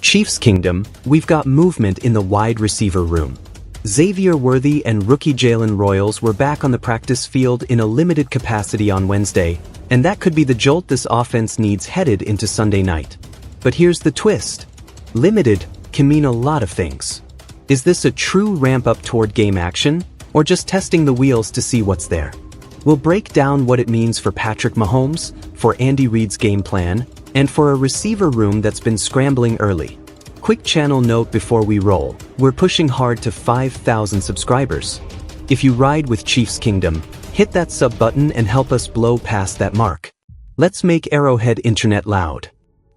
Chiefs Kingdom, we've got movement in the wide receiver room. Xavier Worthy and rookie Jalen Royals were back on the practice field in a limited capacity on Wednesday, and that could be the jolt this offense needs headed into Sunday night. But here's the twist. Limited can mean a lot of things. Is this a true ramp-up toward game action, or just testing the wheels to see what's there? We'll break down what it means for Patrick Mahomes, for Andy Reid's game plan, and for a receiver room that's been scrambling early. Quick channel note before we roll, we're pushing hard to 5,000 subscribers. If you ride with Chiefs Kingdom, hit that sub button and help us blow past that mark. Let's make Arrowhead Internet loud.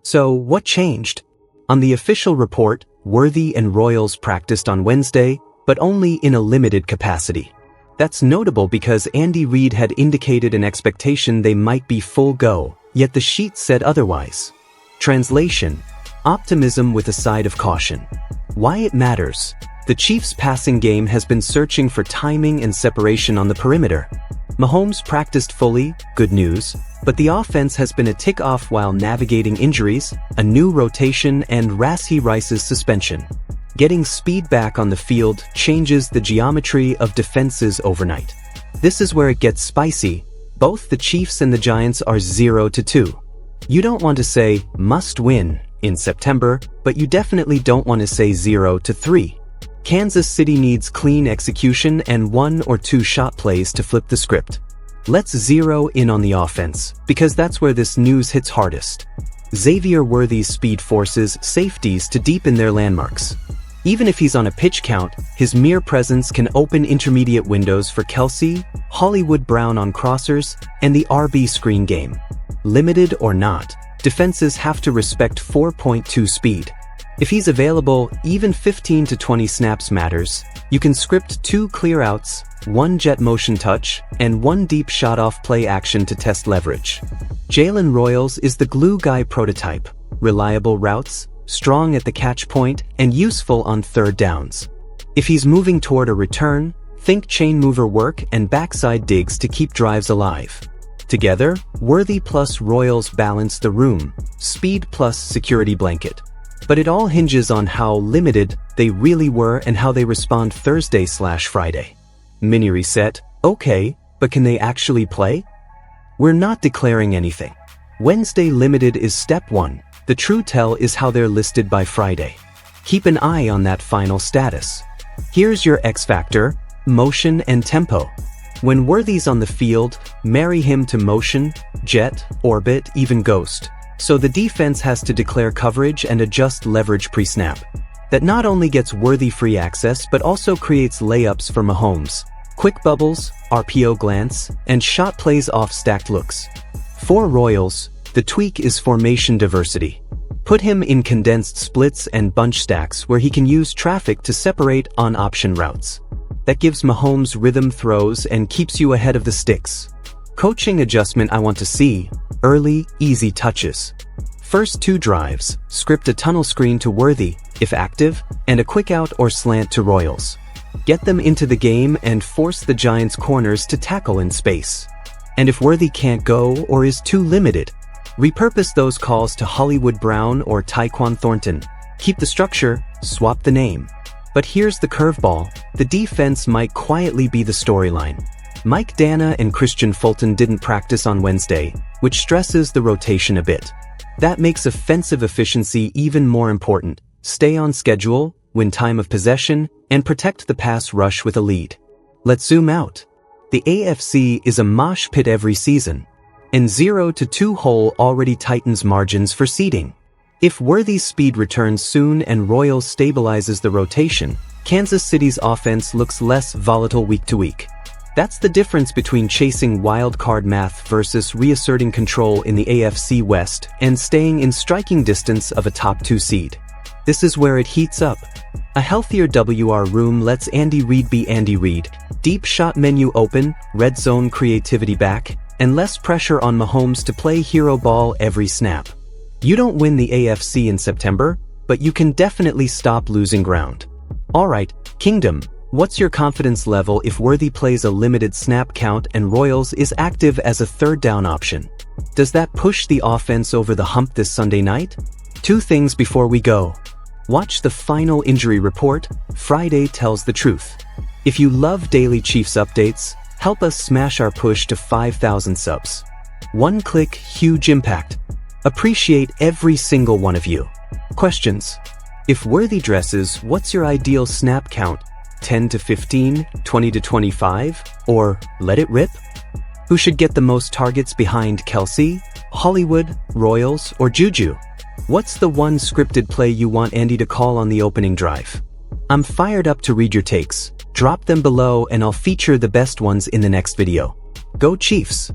So, what changed? On the official report, Worthy and Royals practiced on Wednesday, but only in a limited capacity. That's notable because Andy Reid had indicated an expectation they might be full go, yet the sheet said otherwise. Translation: optimism with a side of caution. Why it matters? The Chiefs' passing game has been searching for timing and separation on the perimeter. Mahomes practiced fully, good news, but the offense has been a tick off while navigating injuries, a new rotation, and Rashee Rice's suspension. Getting speed back on the field changes the geometry of defenses overnight. This is where it gets spicy. Both the Chiefs and the Giants are 0-2. You don't want to say, must win, in September, but you definitely don't want to say 0-3. Kansas City needs clean execution and 1 or 2 shot plays to flip the script. Let's zero in on the offense, because that's where this news hits hardest. Xavier Worthy's speed forces safeties to deepen their landmarks. Even if he's on a pitch count, his mere presence can open intermediate windows for Kelce, Hollywood Brown on crossers, and the RB screen game. Limited or not, defenses have to respect 4.2 speed. If he's available, even 15 to 20 snaps matters. You can script 2 clear outs, 1 jet motion touch, and 1 deep shot off play action to test leverage. Jalen Royals is the glue guy prototype. Reliable routes, strong at the catch point, and useful on third downs. If he's moving toward a return, think chain mover work and backside digs to keep drives alive. Together, Worthy plus Royals balance the room, speed plus security blanket. But it all hinges on how limited they really were and how they respond Thursday/Friday. Mini reset, okay, but can they actually play? We're not declaring anything. Wednesday limited is step 1. The true tell is how they're listed by Friday. Keep an eye on that final status. Here's your X factor: motion and tempo. When Worthy's on the field, marry him to motion, jet, orbit, even ghost. So the defense has to declare coverage and adjust leverage pre-snap. That not only gets Worthy free access but also creates layups for Mahomes. Quick bubbles, RPO glance, and shot plays off stacked looks. For Royals, the tweak is formation diversity. Put him in condensed splits and bunch stacks where he can use traffic to separate on option routes. That gives Mahomes rhythm throws and keeps you ahead of the sticks. Coaching adjustment I want to see: early, easy touches. First 2 drives, script a tunnel screen to Worthy, if active, and a quick out or slant to Royals. Get them into the game and force the Giants' corners to tackle in space. And if Worthy can't go or is too limited, repurpose those calls to Hollywood Brown or Tyquan Thornton. Keep the structure, swap the name. But here's the curveball: the defense might quietly be the storyline. Mike Dana and Christian Fulton didn't practice on Wednesday, which stresses the rotation a bit. That makes offensive efficiency even more important. Stay on schedule, win time of possession, and protect the pass rush with a lead. Let's zoom out. The AFC is a mosh pit every season, and 0-2 hole already tightens margins for seeding. If Worthy's speed returns soon and Royals stabilizes the rotation, Kansas City's offense looks less volatile week to week. That's the difference between chasing wild card math versus reasserting control in the AFC West and staying in striking distance of a top 2 seed. This is where it heats up. A healthier WR room lets Andy Reid be Andy Reid, deep shot menu open, red zone creativity back, and less pressure on Mahomes to play hero ball every snap. You don't win the AFC in September, but you can definitely stop losing ground. Alright, Kingdom, what's your confidence level if Worthy plays a limited snap count and Royals is active as a third down option? Does that push the offense over the hump this Sunday night? 2 things before we go. Watch the final injury report. Friday tells the truth. If you love daily Chiefs updates, help us smash our push to 5,000 subs. One click, huge impact. Appreciate every single one of you. Questions? If Worthy dresses, what's your ideal snap count? 10 to 15, 20 to 25, or let it rip? Who should get the most targets behind KC, Hollywood, Royals, or Juju? What's the one scripted play you want Andy to call on the opening drive? I'm fired up to read your takes. Drop them below and I'll feature the best ones in the next video. Go Chiefs!